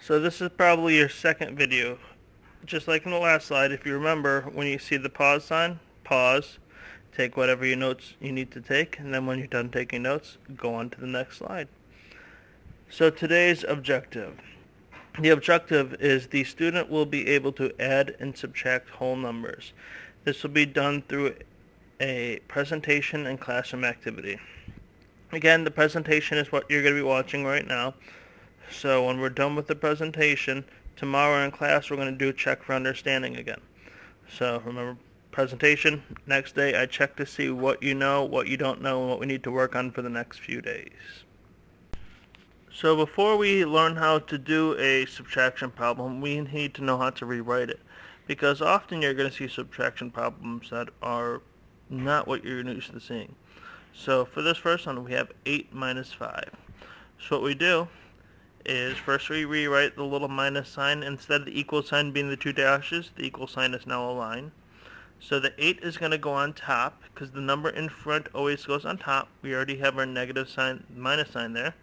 So this is probably your second video. Just like in the last slide, if you remember, when you see the pause sign, pause, take whatever your notes you need to take, and then when you're done taking notes, go on to the next slide. So today's objective. The objective is the student will be able to add and subtract whole numbers. This will be done through a presentation and classroom activity. Again, the presentation is what you're going to be watching right now. So when we're done with the presentation, tomorrow in class we're going to do check for understanding again. So remember, presentation, next day I check to see what you know, what you don't know, and what we need to work on for the next few days. So before we learn how to do a subtraction problem, we need to know how to rewrite it. Because often you're going to see subtraction problems that are not what you're used to seeing. So for this first one, we have 8 minus 5. So what we do is first we rewrite the little minus sign. Instead of the equal sign being the two dashes, the equal sign is now a line. So the 8 is going to go on top because the number in front always goes on top. We already have our negative sign, minus sign there.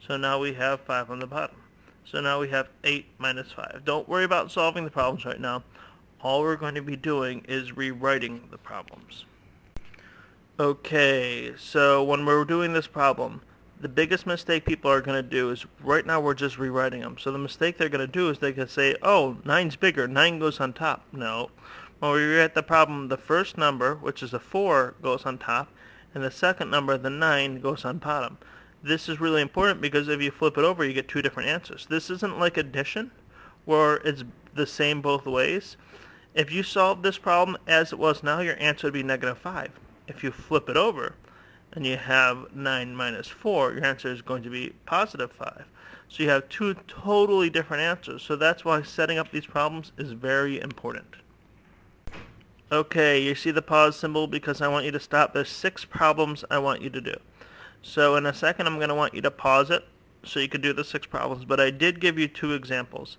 So now we have 5 on the bottom. So now we have 8 minus 5. Don't worry about solving the problems right now. All we're going to be doing is rewriting the problems. Okay, so when we're doing this problem, the biggest mistake people are going to do is, right now we're just rewriting them. So the mistake they're going to do is they can say, oh, 9's bigger, 9 goes on top. No. When we rewrite the problem, the first number, which is a 4, goes on top, and the second number, the 9, goes on bottom. This is really important because if you flip it over, you get two different answers. This isn't like addition, where it's the same both ways. If you solve this problem as it was now, your answer would be negative 5. If you flip it over and you have 9 minus 4, your answer is going to be positive 5. So you have two totally different answers. So that's why setting up these problems is very important. Okay, you see the pause symbol because I want you to stop. There's 6 problems I want you to do. So in a second I'm going to want you to pause it so you can do the 6 problems, but I did give you 2 examples.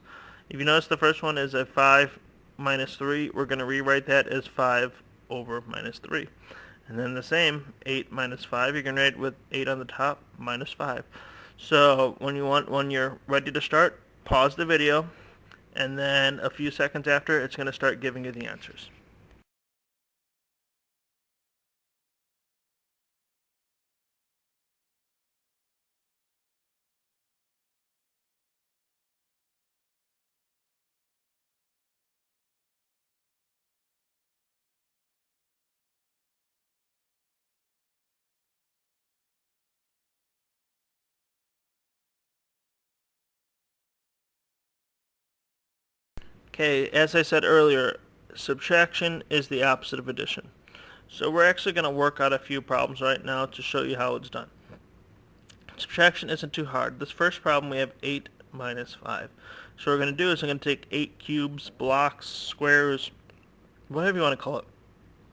If you notice, the first one is a 5 minus 3. We're going to rewrite that as 5 over minus 3. And then the same, 8 minus 5, you're going to write with 8 on the top, minus 5. So when you're ready to start, pause the video, and then a few seconds after, it's going to start giving you the answers. Okay, as I said earlier, subtraction is the opposite of addition. So we're actually going to work out a few problems right now to show you how it's done. Subtraction isn't too hard. This first problem we have 8 minus 5. So what we're going to do is I'm going to take 8 cubes, blocks, squares, whatever you want to call it.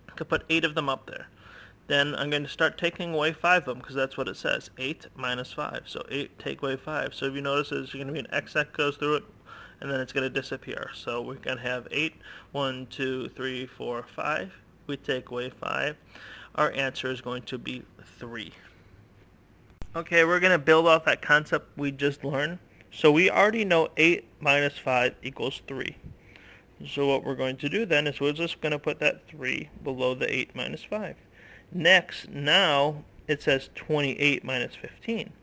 I could put 8 of them up there. Then I'm going to start taking away 5 of them because that's what it says. 8 minus 5. So 8 take away 5. So if you notice, there's going to be an X that goes through it, and then it's going to disappear. So we're going to have 8, 1, 2, 3, 4, 5. We take away 5. Our answer is going to be 3. Okay, we're going to build off that concept we just learned. So we already know 8 minus 5 equals 3. So what we're going to do then is we're just going to put that 3 below the 8 minus 5. Next, now it says 28 minus 15.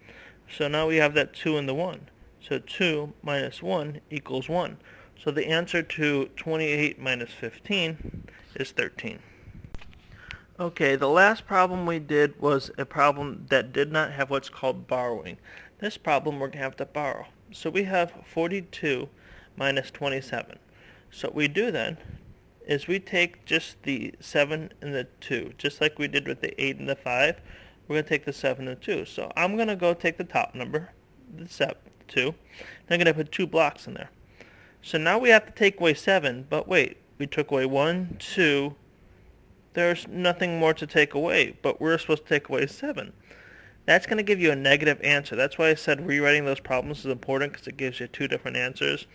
So now we have that 2 and the 1. So 2 minus 1 equals 1. So the answer to 28 minus 15 is 13. Okay, the last problem we did was a problem that did not have what's called borrowing. This problem we're going to have to borrow. So we have 42 minus 27. So what we do then is we take just the 7 and the 2, just like we did with the 8 and the 5. We're going to take the 7 and the 2. So I'm going to go take the top number, the 2. I'm going to put 2 blocks in there. So now we have to take away 7, but wait, we took away 1, 2. There's nothing more to take away, but we're supposed to take away 7. That's going to give you a negative answer. That's why I said rewriting those problems is important, because it gives you 2 different answers.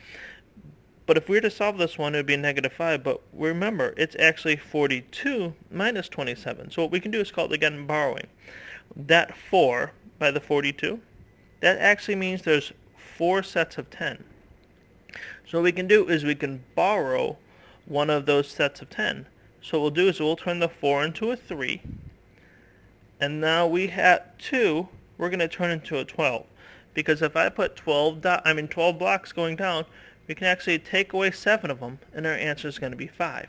But if we were to solve this one, it would be negative 5. But remember, it's actually 42 minus 27. So what we can do is call it, again, borrowing. That 4 by the 42, that actually means there's 4 sets of 10. So what we can do is we can borrow one of those sets of 10. So what we'll do is we'll turn the 4 into a 3, and now we have 2, we're going to turn into a 12. Because if I put 12 blocks going down, we can actually take away 7 of them, and our answer is going to be 5.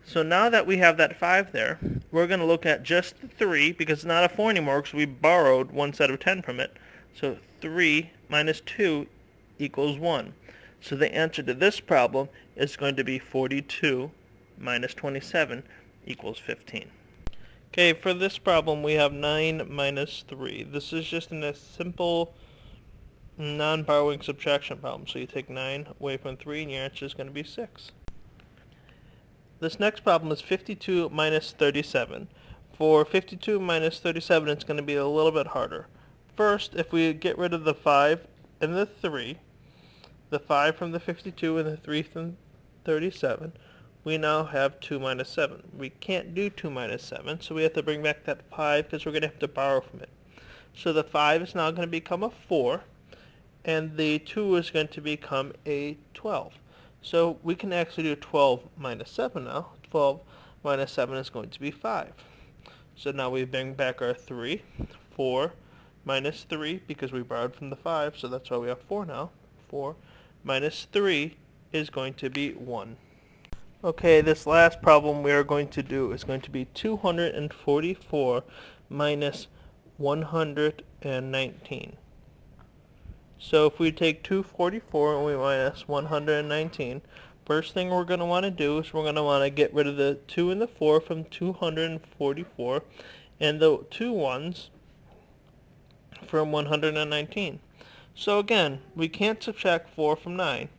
So now that we have that 5 there, we're going to look at just the 3, because it's not a 4 anymore, because we borrowed one set of 10 from it. So 3 minus 2 equals 1. So the answer to this problem is going to be 42 minus 27 equals 15. Okay, for this problem we have 9 minus 3. This is just in a simple non-borrowing subtraction problem. So you take 9 away from 3 and your answer is going to be 6. This next problem is 52 minus 37. For 52 minus 37 it's going to be a little bit harder. First, if we get rid of the 5 and the 3, the 5 from the 52 and the 3 from 37, we now have 2 minus 7. We can't do 2 minus 7, so we have to bring back that 5 because we're going to have to borrow from it. So the 5 is now going to become a 4, and the 2 is going to become a 12. So we can actually do 12 minus 7 now. 12 minus 7 is going to be 5. So now we bring back our 3. 4 minus 3, because we borrowed from the 5, so that's why we have 4 now. 4 minus 3 is going to be 1. Okay, this last problem we are going to do is going to be 244 minus 119. So if we take 244 and we minus 119, first thing we're going to want to do is we're going to want to get rid of the 2 and the 4 from 244 and the 2 ones from 119. So again, we can't subtract 4 from 9.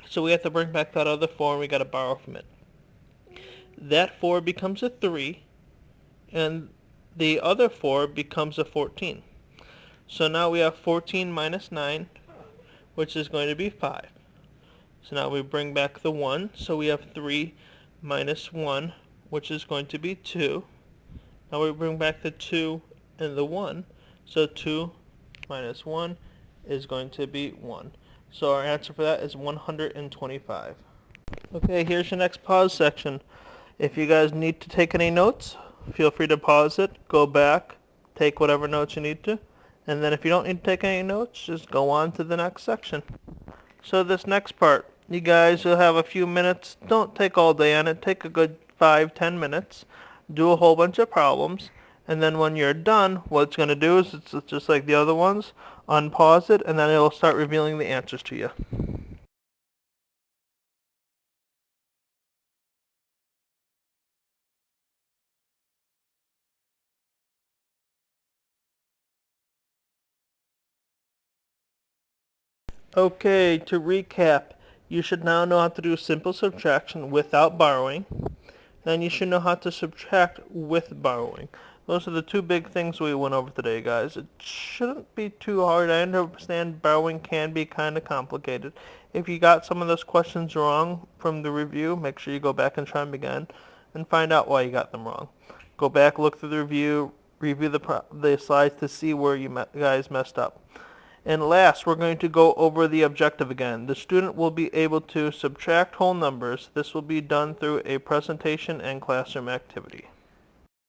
So we have to bring back that other 4 and we got to borrow from it. That 4 becomes a 3 and the other 4 becomes a 14. So now we have 14 minus 9, which is going to be 5. So now we bring back the 1, so we have 3 minus 1, which is going to be 2. Now we bring back the 2 and the 1, so 2 minus 1 is going to be 1. So our answer for that is 125. Okay, here's your next pause section. If you guys need to take any notes, feel free to pause it, go back, take whatever notes you need to. And then if you don't need to take any notes, just go on to the next section. So this next part, you guys will have a few minutes. Don't take all day on it. Take a good 5-10 minutes. Do a whole bunch of problems. And then when you're done, what it's going to do is, it's just like the other ones, unpause it, and then it'll start revealing the answers to you. Okay, to recap, you should now know how to do simple subtraction without borrowing. Then you should know how to subtract with borrowing. Those are the two big things we went over today, guys. It shouldn't be too hard. I understand borrowing can be kind of complicated. If you got some of those questions wrong from the review, make sure you go back and try them again and find out why you got them wrong. Go back, look through the review the slides to see where you guys messed up. And last, we're going to go over the objective again. The student will be able to subtract whole numbers. This will be done through a presentation and classroom activity.